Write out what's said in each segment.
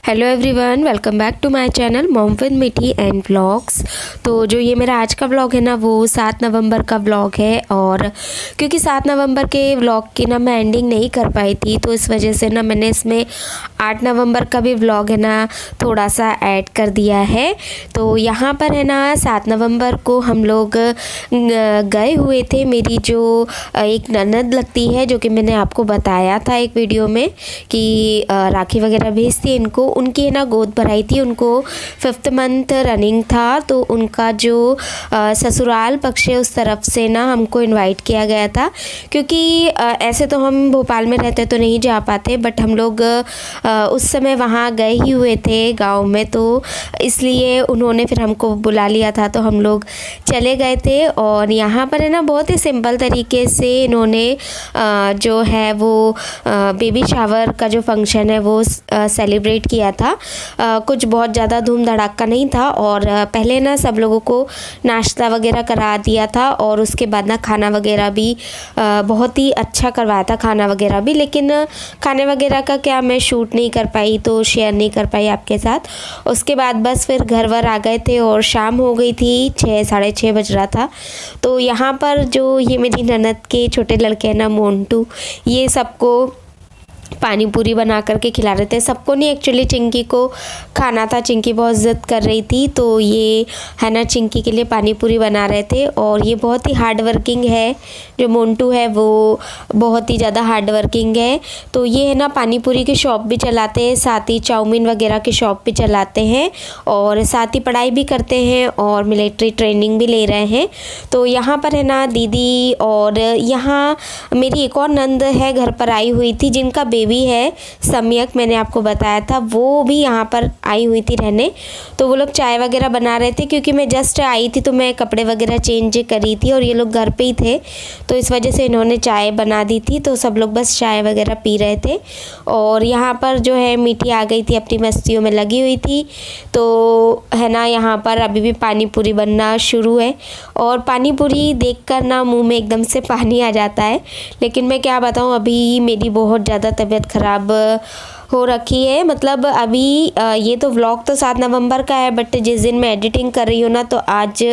Hello everyone, welcome back to my channel mom with Mithi and vlogs. तो जो ये मेरा आज का व्लॉग है ना, वो 7 नवंबर का व्लॉग है। और क्योंकि 7 नवंबर के व्लॉग की ना मैं एंडिंग नहीं कर पाई थी, तो इस वजह से ना मैंने इसमें 8 नवंबर का भी व्लॉग है ना थोड़ा सा ऐड कर दिया है। तो यहाँ पर है ना 7 नवंबर को हम लोग गए हुए थे। मेरी जो एक ननद लगती है, जो कि मैंने आपको बताया था एक वीडियो में कि राखी वगैरह भेजती है इनको, उनकी है ना गोद भराई थी। उनको 5th मंथ रनिंग था, तो उनका जो ससुराल पक्ष है उस तरफ से ना हमको इनवाइट किया गया था। क्योंकि ऐसे तो हम भोपाल में रहते तो नहीं जा पाते, बट हम लोग उस समय वहाँ गए ही हुए थे गांव में, तो इसलिए उन्होंने फिर हमको बुला लिया था, तो हम लोग चले गए थे। और यहाँ पर है ना बहुत ही सिंपल तरीके से इन्होंने जो है वो बेबी शावर का जो फंक्शन है वो सेलिब्रेट किया था। कुछ बहुत ज़्यादा धूम धड़ाका नहीं था। और पहले ना सब लोगों को नाश्ता वगैरह करा दिया था, और उसके बाद ना खाना वगैरह भी बहुत ही अच्छा करवाया था, खाना वगैरह भी। लेकिन खाने वगैरह का क्या मैं शूट नहीं कर पाई, तो शेयर नहीं कर पाई आपके साथ। उसके बाद बस फिर घर वर आ गए थे और शाम हो गई थी, 6 साढ़े 6 बज रहा था। तो यहाँ पर जो ये मेरी ननद के छोटे लड़के हैं ना मोंटू, ये सबको पानी पूरी बना करके खिला रहे थे। सबको नहीं, एक्चुअली चिंकी को खाना था, चिंकी बहुत ज़िद कर रही थी, तो ये है ना चिंकी के लिए पानी पूरी बना रहे थे। और ये बहुत ही हार्ड वर्किंग है, जो मोंटू है वो बहुत ही ज़्यादा हार्ड वर्किंग है। तो ये है ना पानी पूरी की शॉप भी चलाते हैं, साथ ही चाउमीन वगैरह की शॉप भी चलाते हैं, और साथ ही पढ़ाई भी करते हैं और मिलिट्री ट्रेनिंग भी ले रहे हैं। तो यहाँ पर है ना दीदी, और यहाँ मेरी एक और नंद है घर पर आई हुई थी, जिनका बेबी है सम्यक, मैंने आपको बताया था, वो भी यहाँ पर आई हुई थी रहने। तो वो लोग चाय वगैरह बना रहे थे, क्योंकि मैं जस्ट आई थी तो मैं कपड़े वगैरह चेंज करी थी, और ये लोग घर पे ही थे, तो इस वजह से इन्होंने चाय बना दी थी। तो सब लोग बस चाय वगैरह पी रहे थे। और यहाँ पर जो है मीठी आ गई थी, अपनी मस्तियों में लगी हुई थी। तो है ना यहाँ पर अभी भी पानी पूरी बनना शुरू है, और पानी पूरी देखकर ना मुँह में एकदम से पानी आ जाता है। लेकिन मैं क्या बताऊँ, अभी मेरी बहुत ज़्यादा तबीयत ख़राब हो रखी है। मतलब अभी ये तो व्लॉग तो 7 नवंबर का है, बट जिस दिन मैं एडिटिंग कर रही हूँ ना, तो आज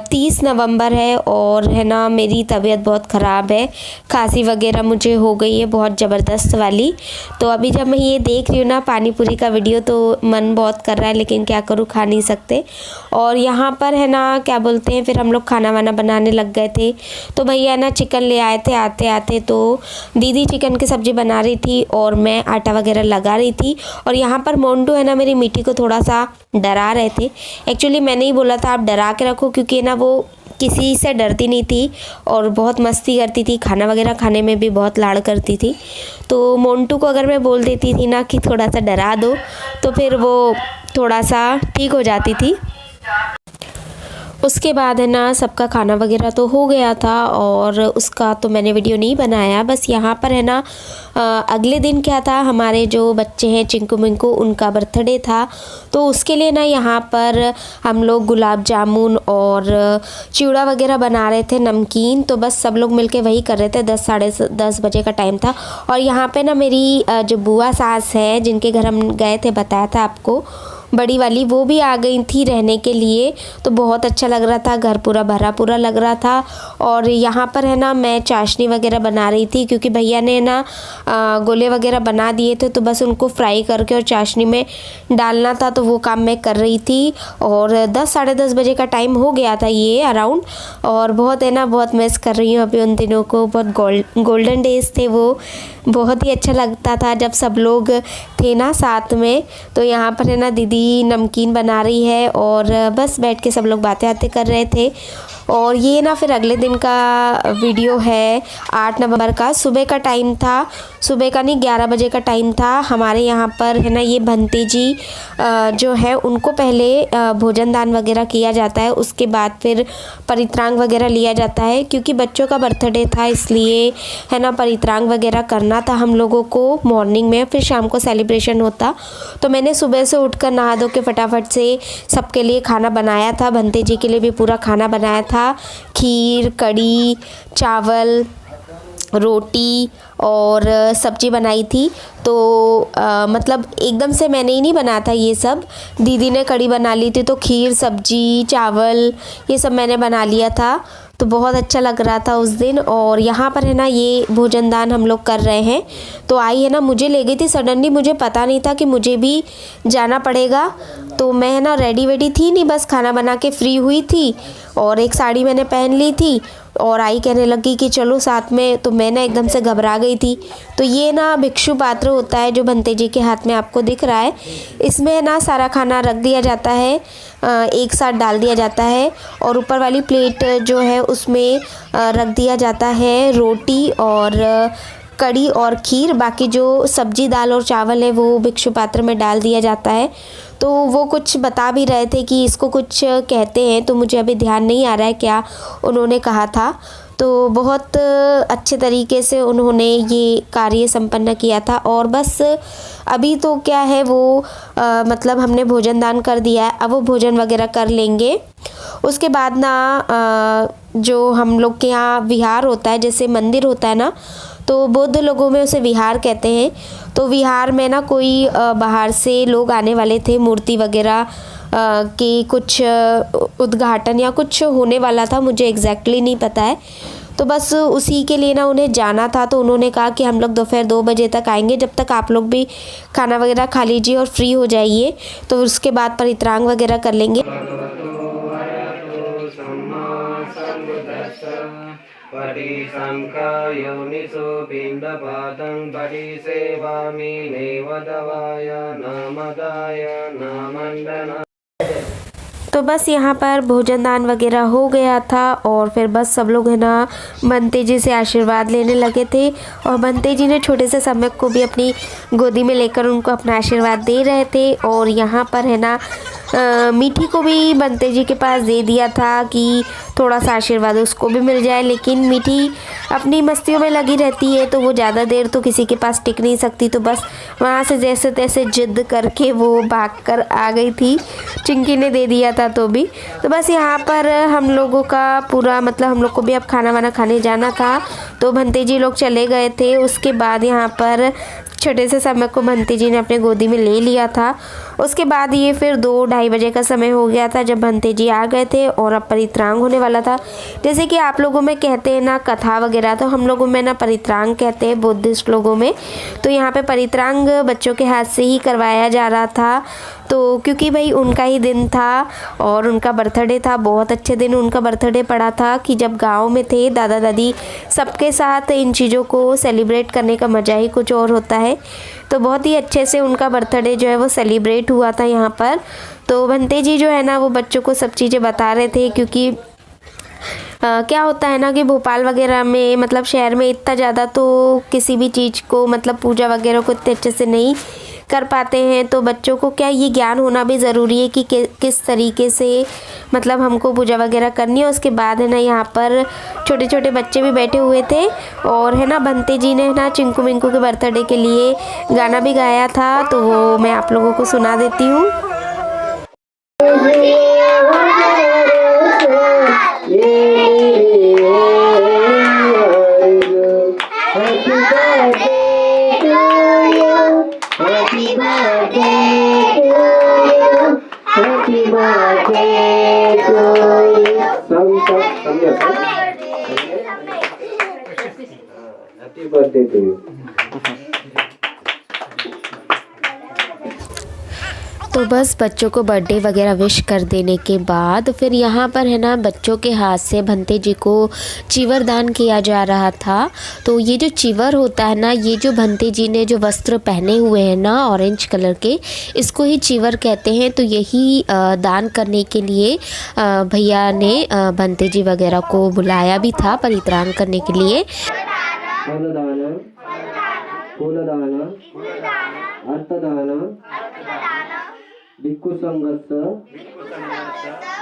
30 नवंबर है, और है ना मेरी तबीयत बहुत ख़राब है, खांसी वगैरह मुझे हो गई है बहुत ज़बरदस्त वाली। तो अभी जब मैं ये देख रही हूँ ना पानी पूरी का वीडियो, तो मन बहुत कर रहा है, लेकिन क्या करूँ, खा नहीं सकते। और यहाँ पर है ना क्या बोलते हैं, फिर हम लोग खाना वाना बनाने लग गए थे। तो भैया ना चिकन ले आए थे आते आते, तो दीदी चिकन की सब्ज़ी बना रही थी और मैं आटा वगैरह लगा रही थी। और यहाँ पर मोंटू है ना मेरी मीठी को थोड़ा सा डरा रहे थे। एक्चुअली मैंने ही बोला था आप डरा के रखो, क्योंकि ना वो किसी से डरती नहीं थी और बहुत मस्ती करती थी, खाना वगैरह खाने में भी बहुत लाड़ करती थी। तो मोंटू को अगर मैं बोल देती थी ना कि थोड़ा सा डरा दो, तो फिर वो थोड़ा सा ठीक हो जाती थी। उसके बाद है ना सबका खाना वगैरह तो हो गया था, और उसका तो मैंने वीडियो नहीं बनाया। बस यहाँ पर है ना अगले दिन क्या था, हमारे जो बच्चे हैं चिंकू मिंकू, उनका बर्थडे था। तो उसके लिए ना यहाँ पर हम लोग गुलाब जामुन और चिवड़ा वगैरह बना रहे थे, नमकीन। तो बस सब लोग मिलके वही कर रहे थे। 10 साढ़े 10 बजे का टाइम था। और यहाँ पे ना मेरी जो बुआ सास है, जिनके घर हम गए थे, बताया था आपको, बड़ी वाली, वो भी आ गई थी रहने के लिए। तो बहुत अच्छा लग रहा था, घर पूरा भरा पूरा लग रहा था। और यहाँ पर है ना मैं चाशनी वगैरह बना रही थी, क्योंकि भैया ने ना गोले वगैरह बना दिए थे, तो बस उनको फ्राई करके और चाशनी में डालना था, तो वो काम मैं कर रही थी। और 10 साढ़े 10 बजे का टाइम हो गया था ये अराउंड। और बहुत है ना बहुत मिस कर रही हूँ अभी उन दिनों को, बहुत गोल्डन डेज थे वो। बहुत ही अच्छा लगता था जब सब लोग थे ना साथ में। तो यहाँ पर है ना दीदी नमकीन बना रही है, और बस बैठ के सब लोग बातें बातें कर रहे थे। और ये ना फिर अगले दिन का वीडियो है, 8 नवंबर का। सुबह का टाइम था, सुबह का नहीं 11 बजे का टाइम था। हमारे यहाँ पर है ना ये भंती जी जो है उनको पहले भोजन दान वगैरह किया जाता है, उसके बाद फिर परित्रांग वगैरह लिया जाता है। क्योंकि बच्चों का बर्थडे था, इसलिए है ना परित्रांग वगैरह करना था हम लोगों को मॉर्निंग में, फिर शाम को सेलिब्रेशन होता। तो मैंने सुबह से उठकर नहा धो के फटाफट से सबके लिए खाना बनाया था, भंते जी के लिए भी पूरा खाना बनाया था। खीर, कड़ी, चावल, रोटी और सब्जी बनाई थी। तो मतलब एकदम से मैंने ही नहीं बना था ये सब, दीदी ने कड़ी बना ली थी, तो खीर सब्जी चावल ये सब मैंने बना लिया था। तो बहुत अच्छा लग रहा था उस दिन। और यहाँ पर है ना ये भोजन दान हम लोग कर रहे हैं। तो आई है ना मुझे ले गई थी सडनली, मुझे पता नहीं था कि मुझे भी जाना पड़ेगा। तो मैं है ना रेडी वेडी थी नहीं, बस खाना बना के फ्री हुई थी और एक साड़ी मैंने पहन ली थी और आई कहने लगी कि चलो साथ में। तो मैं ना एकदम से घबरा गई थी। तो ये ना भिक्षु पात्र होता है जो भंते जी के हाथ में आपको दिख रहा है, इसमें ना सारा खाना रख दिया जाता है, एक साथ डाल दिया जाता है और ऊपर वाली प्लेट जो है उसमें रख दिया जाता है रोटी और कड़ी और खीर। बाकी जो सब्जी दाल और चावल है वो भिक्षु पात्र में डाल दिया जाता है। तो वो कुछ बता भी रहे थे कि इसको कुछ कहते हैं, तो मुझे अभी ध्यान नहीं आ रहा है क्या उन्होंने कहा था। तो बहुत अच्छे तरीके से उन्होंने ये कार्य संपन्न किया था। और बस अभी तो क्या है वो मतलब हमने भोजन दान कर दिया है, अब वो भोजन वगैरह कर लेंगे। उसके बाद ना जो हम लोग के यहाँ विहार होता है, जैसे मंदिर होता है ना, तो बौद्ध लोगों में उसे विहार कहते हैं। तो विहार में ना कोई बाहर से लोग आने वाले थे, मूर्ति वगैरह के कुछ उद्घाटन या कुछ होने वाला था, मुझे एग्जैक्टली नहीं पता है। तो बस उसी के लिए ना उन्हें जाना था। तो उन्होंने कहा कि हम लोग दोपहर 2 बजे तक आएंगे, जब तक आप लोग भी खाना वगैरह खा लीजिए और फ्री हो जाइए। तो उसके बाद परित्राण वगैरह कर लेंगे। परिसंख्यायोनिषु पिण्डपातं परिसेवामि नेवदवाय नमदाय नमण्डना। तो बस यहाँ पर भोजन दान वगैरह हो गया था और फिर बस सब लोग है ना बंते जी से आशीर्वाद लेने लगे थे। और बंते जी ने छोटे से सम्यक को भी अपनी गोदी में लेकर उनको अपना आशीर्वाद दे रहे थे। और यहाँ पर है ना मीठी को भी बंते जी के पास दे दिया था कि थोड़ा सा आशीर्वाद उसको भी मिल जाए। लेकिन मीठी अपनी मस्तियों में लगी रहती है, तो वो ज़्यादा देर तो किसी के पास टिक नहीं सकती। तो बस वहाँ से जैसे तैसे जिद करके वो भागकर आ गई थी। चिंकी ने दे दिया था तो भी। तो बस यहाँ पर हम लोगों का पूरा मतलब हम लोग को भी अब खाना वाना खाने जाना था, तो भंते जी लोग चले गए थे। उसके बाद यहाँ पर छोटे से समय को भंते जी ने अपने गोदी में ले लिया था। उसके बाद ये फिर 2-2:30 बजे का समय हो गया था जब भंते जी आ गए थे और अब परित्रांग होने वाला था। जैसे कि आप लोगों में कहते हैं ना कथा वगैरह, तो हम लोगों में ना परित्रांग कहते हैं बुद्धिस्ट लोगों में। तो यहाँ पे परित्रांग बच्चों के हाथ से ही करवाया जा रहा था। तो क्योंकि भाई उनका ही दिन था और उनका बर्थडे था, बहुत अच्छे दिन उनका बर्थडे पड़ा था कि जब गांव में थे दादा दादी सबके साथ इन चीज़ों को सेलिब्रेट करने का मज़ा ही कुछ और होता है। तो बहुत ही अच्छे से उनका बर्थडे जो है वो सेलिब्रेट हुआ था यहाँ पर। तो भंते जी जो है ना वो बच्चों को सब चीज़ें बता रहे थे, क्योंकि क्या होता है ना कि भोपाल वगैरह में मतलब शहर में इतना ज़्यादा तो किसी भी चीज़ को मतलब पूजा वगैरह को इतने अच्छे से नहीं कर पाते हैं। तो बच्चों को क्या ये ज्ञान होना भी ज़रूरी है कि किस तरीके से मतलब हमको पूजा वगैरह करनी है। उसके बाद है ना यहाँ पर छोटे छोटे बच्चे भी बैठे हुए थे और है ना भंते जी ने ना चिंकू मिंकू के बर्थडे के लिए गाना भी गाया था, तो वो मैं आप लोगों को सुना देती हूँ। Happy birthday to you. तो बस बच्चों को बर्थडे वगैरह विश कर देने के बाद फिर यहाँ पर है ना बच्चों के हाथ से भंते जी को चीवर दान किया जा रहा था। तो ये जो चीवर होता है ना, ये जो भंते जी ने जो वस्त्र पहने हुए हैं ना ऑरेंज कलर के, इसको ही चीवर कहते हैं। तो यही दान करने के लिए भैया ने भंते जी वगैरह को बुलाया भी था परित्राण करने के लिए। भिक्खु संघस्य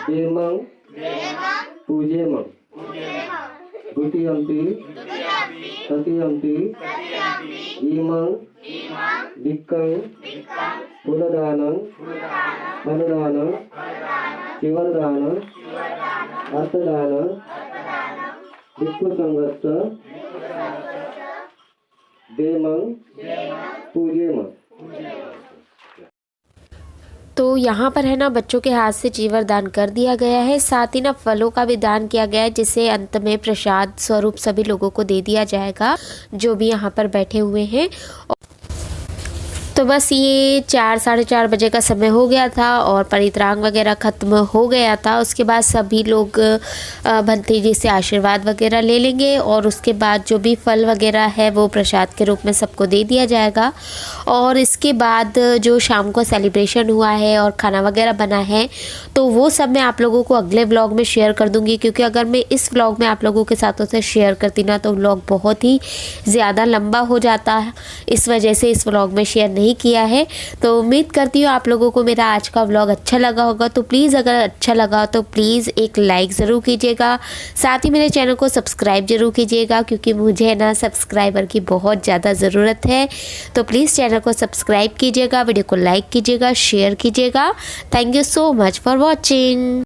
देमं पूजेमं द्वितीयंपि तृतीयंपि इमं भिक्खं फूलदानं धनदानं चिवरदानं अर्थदानं भिक्खु संघस्य देमं पूजेम। तो यहाँ पर है ना बच्चों के हाथ से चीवर दान कर दिया गया है, साथ ही ना फलों का भी दान किया गया है, जिसे अंत में प्रसाद स्वरूप सभी लोगों को दे दिया जाएगा जो भी यहाँ पर बैठे हुए हैं। तो बस ये 4 साढ़े 4 बजे का समय हो गया था और परित्राण वगैरह ख़त्म हो गया था। उसके बाद सभी लोग भंते जी से आशीर्वाद वगैरह ले लेंगे और उसके बाद जो भी फल वगैरह है वो प्रसाद के रूप में सबको दे दिया जाएगा। और इसके बाद जो शाम को सेलिब्रेशन हुआ है और खाना वगैरह बना है तो वो सब मैं आप लोगों को अगले व्लॉग में शेयर कर दूँगी, क्योंकि अगर मैं इस व्लॉग में आप लोगों के साथों से शेयर करती ना तो व्लॉग बहुत ही ज़्यादा लंबा हो जाता है, इस वजह से इस व्लॉग में शेयर नहीं किया है। तो उम्मीद करती हूँ आप लोगों को मेरा आज का व्लॉग अच्छा लगा होगा। तो प्लीज़ अगर अच्छा लगा तो प्लीज़ एक लाइक ज़रूर कीजिएगा, साथ ही मेरे चैनल को सब्सक्राइब ज़रूर कीजिएगा, क्योंकि मुझे ना सब्सक्राइबर की बहुत ज़्यादा ज़रूरत है। तो प्लीज़ चैनल को सब्सक्राइब कीजिएगा, वीडियो को लाइक कीजिएगा, शेयर कीजिएगा। Thank you so much for watching.